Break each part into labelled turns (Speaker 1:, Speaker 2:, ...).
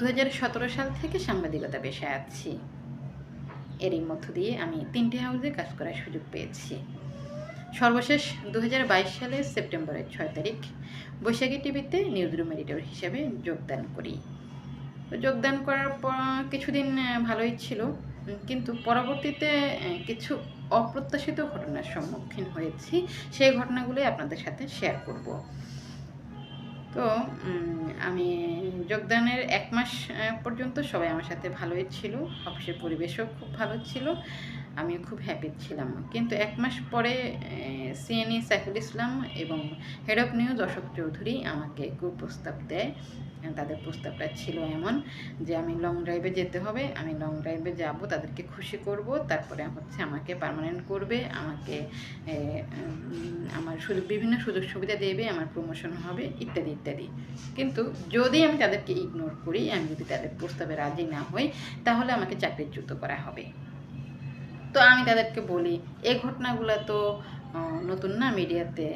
Speaker 1: 2017 সাল থেকে সাংবাদিকতা পেশায় আছি। এরই মধ্য দিয়ে আমি 3টি হাউজে কাজ করার সুযোগ পেয়েছি। সর্বশেষ 2022 সালের সেপ্টেম্বরের 6 তারিখ বৈশাখী টিভিতে নিউজ রুম এডিটর হিসেবে যোগদান করি। যোগদান করার পর কিছুদিন ভালোই ছিল, কিন্তু পরবর্তীতে কিছু অপ্রত্যাশিত ঘটনার সম্মুখীন হয়েছি। সেই ঘটনাগুলোই আপনাদের সাথে শেয়ার করব। তো আমি যোগদানের 1 মাস পর্যন্ত সবাই আমার সাথে ভালোই ছিল, অফিসের পরিবেশও খুব ভালো ছিল, আমি খুব হ্যাপি ছিলাম। কিন্তু 1 মাস পরে সিএনই সাইফুল ইসলাম এবং head of news Ashok Chowdhury আমাকে কুপ্রস্তাব দেয়। তাদের প্রস্তাবটা ছিল এমন যে আমি লং ড্রাইভে যেতে হবে, আমি লং ড্রাইভে যাব, তাদেরকে খুশি করব, তারপরে আমাকে পার্মানেন্ট করবে, আমাকে আমার বিভিন্ন সুযোগ সুবিধা দেবে, আমার প্রমোশন হবে, ইত্যাদি ইত্যাদি। কিন্তু যদি আমি তাদেরকে ইগনোর করি, আমি যদি তাদের প্রস্তাবে রাজি না হই, তাহলে আমাকে চাকরিচ্যুত করা হবে। তো আমি তাদেরকে বলি, এই ঘটনাগুলো তো নতুন না, মিডিয়াতে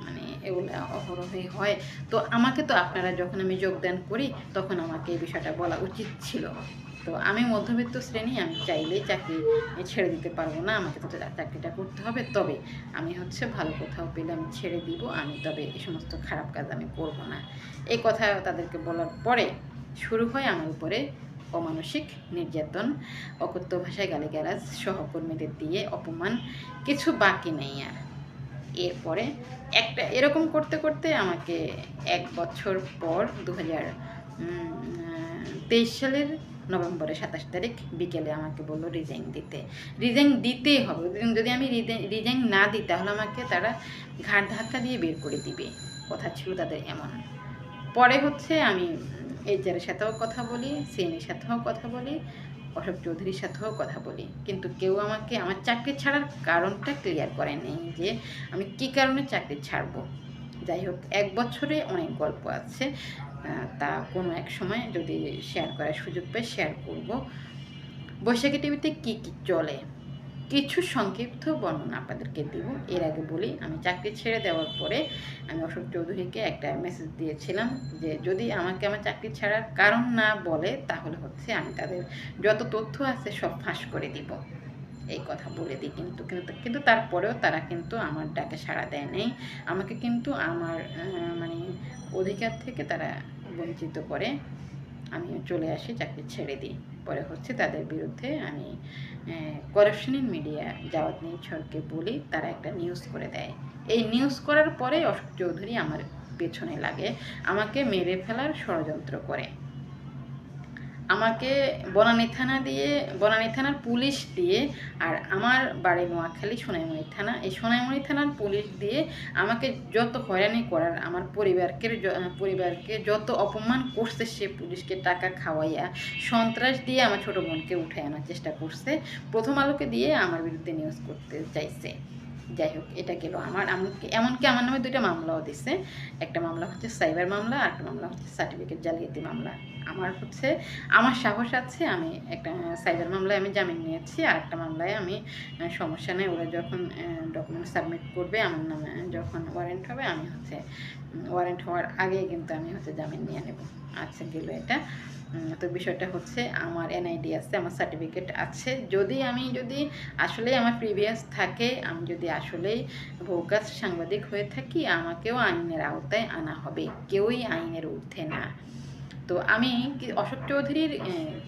Speaker 1: মানে এগুলো অহরহই হয়। তো আমাকে তো আপনারা যখন আমি যোগদান করি তখন আমাকে এই বিষয়টা বলা উচিত ছিল। তো আমি মধ্যবিত্ত শ্রেণী, আমি চাইলেই চাকরি ছেড়ে দিতে পারবো না, আমাকে তো চাকরিটা করতে হবে। তবে আমি ভালো কোথাও পেলে আমি ছেড়ে দিব, আমি তবে এই সমস্ত খারাপ কাজ আমি করব না। এই কথা তাদেরকে বলার পরে শুরু হয় আমার উপরে অমানসিক নির্যাতন, অকথ্য ভাষায় গালিগালাজ, সহকর্মীদের দিয়ে অপমান, কিছু বাকি নেই আর। এরপরে এরকম করতে করতে আমাকে 1 বছর পর 2023 সালের নভেম্বরের 27 তারিখ বিকেলে আমাকে বললো রিজাইন দিতেই হবে। যদি আমি রিজাইন না দিই তাহলে আমাকে তারা ঘাট ধাক্কা দিয়ে বের করে দিবে, কথা ছিল তাদের এমন। পরে আমি এইচআরের সাথেও কথা বলি, সিএনের সাথেও কথা বলি, অশোক চৌধুরীর সাথেও কথা বলি, কিন্তু কেউ আমাকে আমার চাকরি ছাড়ার কারণটা ক্লিয়ার করেনি যে আমি কী কারণে চাকরি ছাড়বো। যাই হোক, 1 বছরে অনেক গল্প আছে, তা কোনো এক সময় যদি শেয়ার করার সুযোগ পাই শেয়ার করব। বৈশাখী টিভিতে কী কী চলে কিছু সংক্ষিপ্ত বর্ণনা আপনাদেরকে দিব। এর আগে বলি, আমি চাকরি ছেড়ে দেওয়ার পরে আমি অশোক চৌধুরীকে একটা মেসেজ দিয়েছিলাম যে যদি আমাকে আমার চাকরি ছাড়ার কারণ না বলে তাহলে আমি তাদের যত তথ্য আছে সব ফাঁস করে দিব, এই কথা বলে দিই। কিন্তু তারপরেও তারা কিন্তু আমার ডাকে সাড়া দেয় নাই, আমাকে কিন্তু আমার মানে অধিকার থেকে তারা বঞ্চিত করে। আমি চলে আসি, চাকরি ছেড়ে দিই। পরে তাদের বিরুদ্ধে আমি করাপশন ইন মিডিয়া জাওয়াত নিছরকে বলি, তারা একটা নিউজ করে দেয়। এই নিউজ করার পরে অশোক চৌধুরী আমার পেছনে লাগে, আমাকে মেরে ফেলার ষড়যন্ত্র করে। আমাকে বনানী থানার পুলিশ দিয়ে, আর আমার বাড়ি নোয়াখালী সোনাইমুড়ি থানা, এই সোনাইমুড়ি থানার পুলিশ দিয়ে আমাকে যত হয়রানি করার, আমার পরিবারকে যত অপমান করছে, সে পুলিশকে টাকা খাওয়াইয়া সন্ত্রাস দিয়ে আমার ছোটো বোনকে উঠে আনার চেষ্টা করছে, প্রথম আলোকে দিয়ে আমার বিরুদ্ধে নিউজ করতে চাইছে। যাই হোক, এটা গেল এমনকি আমার নামে 2টা মামলাও দিছে। একটা মামলা সাইবার মামলা, আর একটা মামলা সার্টিফিকেট জালিয়াতি মামলা। আমার সাহস আছে, আমি একটা সাইবার মামলায় আমি জামিন নিয়েছি, আর একটা মামলায় আমি সমস্যা নেই, ওরা যখন ডকুমেন্ট সাবমিট করবে আমার নামে, যখন ওয়ারেন্ট হবে, আমি ওয়ারেন্ট হওয়ার আগে কিন্তু আমি জামিন নিয়ে নেব। আচ্ছা, গেল এটা। তো বিষয়টা আমার এনআইডি আছে, আমার সার্টিফিকেট আছে। যদি আসলেই আমার প্রিভিয়াস থাকে, আমি যদি আসলেই ভোকাস সাংবাদিক হয়ে থাকি, আমাকেও আইনের আওতায় আনা হবে, কেউই আইনের ঊর্ধ্বে না। তো আমি অশোক চৌধুরীর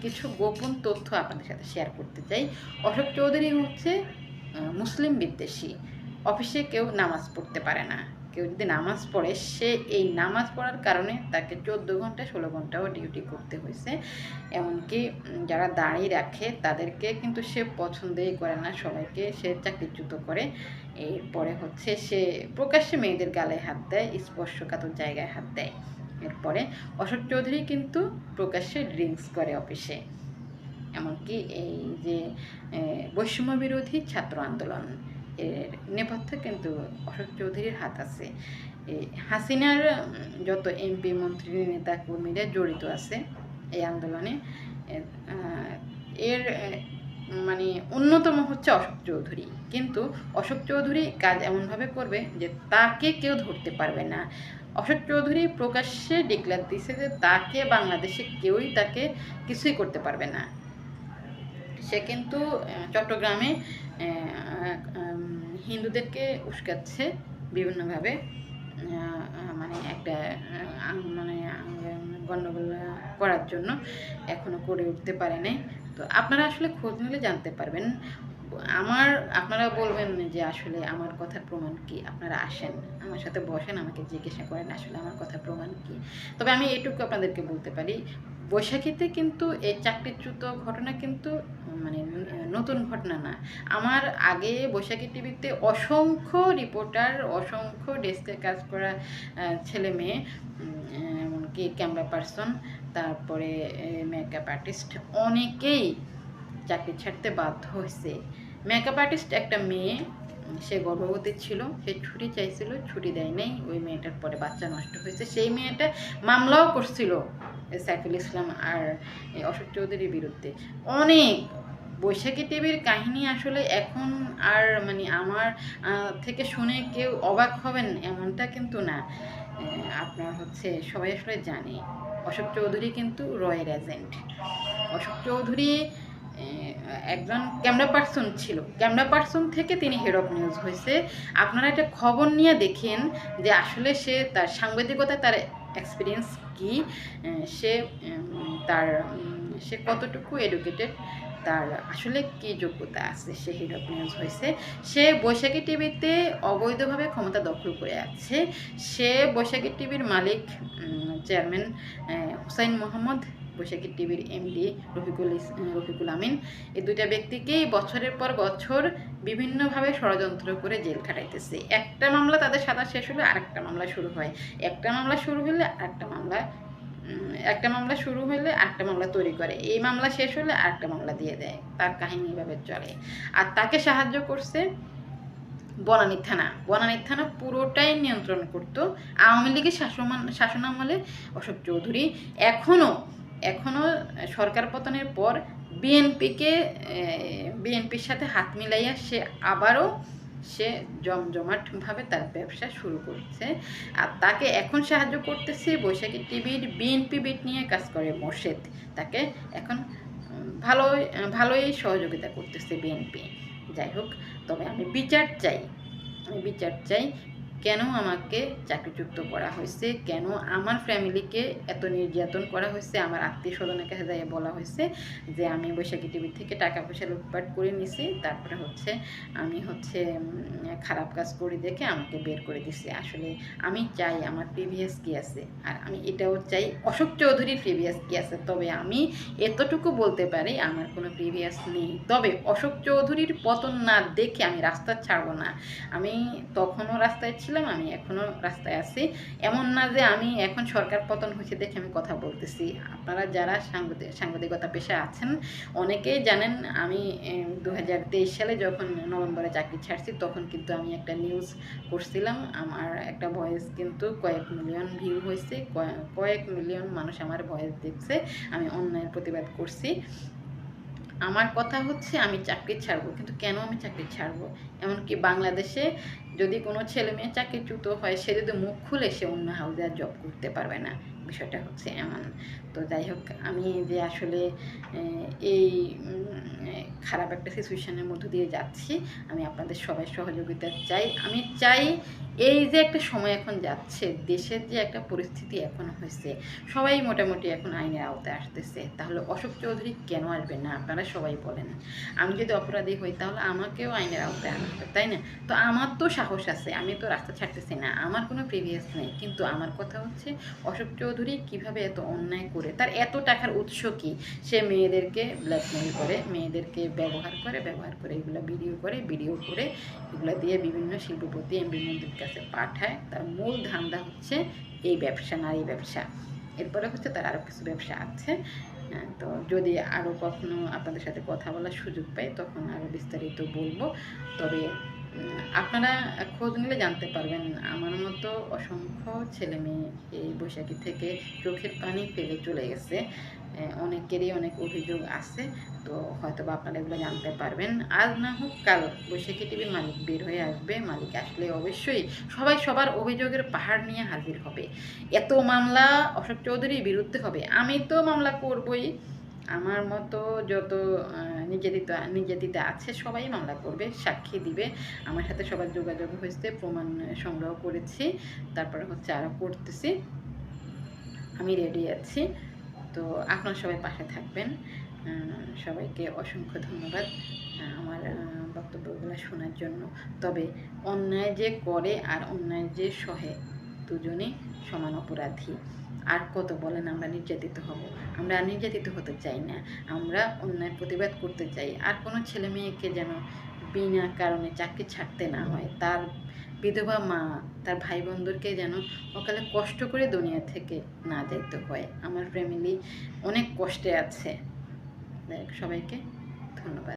Speaker 1: কিছু গোপন তথ্য আপনাদের সাথে শেয়ার করতে চাই। অশোক চৌধুরী মুসলিম বিদ্বেষী। অফিসে কেউ নামাজ পড়তে পারে না, কেউ যদি নামাজ পড়ে, সে এই নামাজ পড়ার কারণে তাকে 14 ঘন্টা 16 ঘন্টাও ডিউটি করতে হয়েছে। এমনকি যারা দাঁড়িয়ে রাখে তাদেরকে কিন্তু সে পছন্দই করে না, সবাইকে সে চাকরিচ্যুত করে। এরপরে সে প্রকাশ্যে মেয়েদের গালে হাত দেয়, স্পর্শকাতর জায়গায় হাত দেয়। এরপরে অশোক চৌধুরী কিন্তু প্রকাশ্যে ড্রিঙ্কস করে অফিসে। এমনকি এই যে বৈষম্য বিরোধী ছাত্র আন্দোলন, এর নেপথ্যে কিন্তু অশোক চৌধুরীর হাত আছে। হাসিনার যত এমপি মন্ত্রী নেতা কর্মীরা জড়িত আছে এই আন্দোলনে। এর মানে অন্যতম অশোক চৌধুরী। কিন্তু অশোক চৌধুরী কাজ এমনভাবে করবে যে তাকে কেউ ধরতে পারবে না। অশোক চৌধুরী প্রকাশ্যে ডিক্লেয়ার দিছে যে তাকে বাংলাদেশে কেউই তাকে কিছুই করতে পারবে না। সে কিন্তু চট্টগ্রামে হিন্দুদেরকে উস্কাচ্ছে বিভিন্নভাবে, মানে একটা মানে গণ্ডগোল করার জন্য, এখনো করে উঠতে পারে নাই। তো আপনারা আসলে খোঁজ নিলে জানতে পারবেন। আপনারা বলবেন যে আসলে আমার কথার প্রমাণ কি, আপনারা আসেন আমার সাথে বসেন, আমাকে জিজ্ঞাসা করেন আসলে আমার কথার প্রমাণ কি। তবে আমি এটুকু আপনাদেরকে বলতে পারি, বৈশাখীতে কিন্তু এই চাকরিচ্যুত ঘটনা কিন্তু মানে নতুন ঘটনা না। আমার আগে বৈশাখী টিভিতে অসংখ্য রিপোর্টার, অসংখ্য ডেস্কে কাজ করা ছেলে মেয়ে, এমনকি ক্যামেরা পার্সন, তারপরে মেকআপ আর্টিস্ট, অনেকেই চাকরি ছাড়তে বাধ্য হয়েছে। মেকআপ আর্টিস্ট একটা মেয়ে, সে গর্ভবতী ছিল, সে ছুটি চাইছিল, ছুটি দেয় নাই, ওই মেয়েটার পরে বাচ্চা নষ্ট হয়েছে। সেই মেয়েটা মামলাও করছিল সাইফুল ইসলাম আর অশোক চৌধুরীর বিরুদ্ধে। অনেক বৈশাখী টিভির কাহিনী আসলে এখন আর মানে আমার থেকে শুনে কেউ অবাক হবেন এমনটা কিন্তু না। আপনার হচ্ছে সবাই আসলে জানে অশোক চৌধুরী কিন্তু রয়ের এজেন্ট। অশোক চৌধুরী একজন ক্যামেরা পার্সন ছিল, ক্যামেরা পার্সন থেকে তিনি হেড অফ নিউজ হয়েছে। আপনারা একটা খবর নিয়ে দেখেন যে আসলে সে তার সাংবাদিকতায় তার এক্সপিরিয়েন্স কি, সে তার সে কতটুকু এডুকেটেড, তার আসলে কি যোগ্যতা আছে, সে হেড অফ নিউজ হয়েছে। সে বৈশাখী টিভিতে অবৈধভাবে ক্ষমতা দখল করে আছে। সে বৈশাখী টিভির মালিক চেয়ারম্যান হুসাইন মোহাম্মদ, বৈশাখী টিভির এমডি রফিকুল আমিন, এই দুইটা ব্যক্তিকেই বছরের পর বছর বিভিন্নভাবে ষড়যন্ত্র করে জেল খাটাইতেছে। একটা মামলা তাদের সাদা শেষ হলে আরেকটা মামলা শুরু হয়, একটা মামলা শুরু হলে আরেকটা মামলা, একটা মামলা শুরু হলে আরেকটা মামলা তৈরি করে, এই মামলা শেষ হলে আরেকটা মামলা দিয়ে দেয়। তার কাহিনী এভাবে চলে। আর তাকে সাহায্য করছে বনানী থানা। বনানী থানা পুরোটাই নিয়ন্ত্রণ করতো আওয়ামী লীগের শাসনামলে অশোক চৌধুরী। এখনও সরকার পতনের পর বিএনপির সাথে হাত মিলাইয়া সে জমজমাটভাবে তার ব্যবসা শুরু করছে। আর তাকে এখন সাহায্য করতেছে বৈশাখী টিভির বিএনপি বিট নিয়ে কাজ করে মোর্শেদ, তাকে এখন ভালোই সহযোগিতা করতেছে বিএনপি। যাই হোক, তবে আমি বিচার চাই কেন আমাকে চাকরিচ্যুত করা হয়েছে, কেন আমার ফ্যামিলিকে এত নির্যাতন করা হয়েছে। আমার আত্মীয় স্বজনের কাছে যাই বলা হয়েছে যে আমি বৈশাখী টিভি থেকে টাকা পয়সা লুটপাট করে নিছি, তারপরে আমি খারাপ কাজ করি দেখে আমাকে বের করে দিছে। আসলে আমি চাই আমার প্রিভিয়াস কি আছে, আর আমি এটাও চাই অশোক চৌধুরীর প্রিভিয়াস কি আছে। তবে আমি এতটুকু বলতে পারি আমার কোনো প্রিভিয়াস নেই। তবে অশোক চৌধুরীর পতন না দেখে আমি রাস্তা ছাড়বো না। আমি তখনও রাস্তায় ছিলাম, আমি এখনও রাস্তায় আছি। এমন না যে আমি এখন সরকার পতন হয়েছে দেখে আমি কথা বলতেছি। আপনারা যারা সাংবাদিকতা পেশা আছেন অনেকেই জানেন, আমি 2023 সালে যখন নভেম্বরে চাকরি ছাড়ছি তখন কিন্তু আমি একটা নিউজ করছিলাম। আমার একটা ভয়েস কিন্তু কয়েক মিলিয়ন ভিউ হয়েছে, কয়েক মিলিয়ন মানুষ আমার ভয়েস দেখছে। আমি অন্যায়ের প্রতিবাদ করছি। আমার কথা হচ্ছে আমি চাকরি ছাড়বো, কিন্তু কেন আমি চাকরি ছাড়বো? এমনকি বাংলাদেশে যদি কোনো ছেলে মেয়ে চাকরিচ্যুত হয়, সে যদি মুখ খুলে সে অন্য হাউসে আর জব করতে পারবে না, বিষয়টা হচ্ছে এমন। তো যাই হোক, আমি যে আসলে এই খারাপ একটা সিচুয়েশনের মধ্য দিয়ে যাচ্ছি, আমি আপনাদের সবাই সহযোগিতা চাই। আমি চাই এই যে একটা সময় এখন যাচ্ছে, দেশের যে একটা পরিস্থিতি এখন হয়েছে, সবাই মোটামুটি এখন আইনের আওতায় আসতেছে, তাহলে অশোক চৌধুরী কেন আসবে না? আপনারা সবাই বলেন। আমি যদি অপরাধী হই তাহলে আমাকেও আইনের আওতায় আনা হবে, তাই না? তো আমার তো সাহস আছে, আমি তো রাস্তা ছাড়তেছি না, আমার কোনো প্রিভিয়াস নেই। কিন্তু আমার কথা হচ্ছে অশোক চৌধুরী কিভাবে এত অন্যায় করে, তার এত টাকার উৎস কি? সে মেয়েদেরকে ব্ল্যাকমেল করে, মেয়েদেরকে ব্যবহার করে এগুলো ভিডিও করে এগুলো দিয়ে বিভিন্ন শিল্পপতি এমডি মন্দির কাছে পাঠায়। তার মূল ধান্দা হচ্ছে এই ব্যবসা, নারী ব্যবসা। এরপরে হচ্ছে তার আরও কিছু ব্যবসা আছে। তো যদি আরও কখনো আপনাদের সাথে কথা বলার সুযোগ পাই তখন আরও বিস্তারিত বলবো। তবে আপনারা খোঁজ নিলে জানতে পারবেন, আমার মতো অসংখ্য ছেলে মেয়ে এই বৈশাখী থেকে চোখের পানি ফেলে চলে গেছে। অনেকেরই অনেক অভিযোগ আছে। তো হয়তো বা আপনারা এগুলো জানতে পারবেন। আজ না হোক কাল বৈশাখী টিভির মালিক বের হয়ে আসবে। মালিক আসলে অবশ্যই সবাই সবার অভিযোগের পাহাড় নিয়ে হাজির হবে। এত মামলা অশোক চৌধুরীর বিরুদ্ধে হবে, আমি তো মামলা করবই। আমার মতো যত নির্যাতিতা আছে সবাই মামলা করবে, সাক্ষী দিবে। আমার সাথে সবার যোগাযোগ হয়েছে, প্রমাণ সংগ্রহ করেছি, তারপরে হচ্ছে আরও করতেছি। আমি রেডি আছি। তো আপনারা সবাই পাশে থাকবেন। সবাইকে অসংখ্য ধন্যবাদ আমার বক্তব্যগুলো শোনার জন্য। তবে অন্যায় যে করে আর অন্যায় যে সহে, দুজনেই সমান অপরাধী। আর কত বলেন আমরা নির্যাতিত হব? আমরা নির্যাতিত হতে চাই না, আমরা অন্যায় প্রতিবাদ করতে চাই। আর কোনো ছেলে মেয়েকে যেন বিনা কারণে চাকরি ছাড়তে না হয়, তার বিধবা মা, তার ভাই বোনদেরকে যেন অকালে কষ্ট করে দুনিয়া থেকে না যেতে হয়। আমার ফ্যামিলি অনেক কষ্টে আছে। সবাইকে ধন্যবাদ।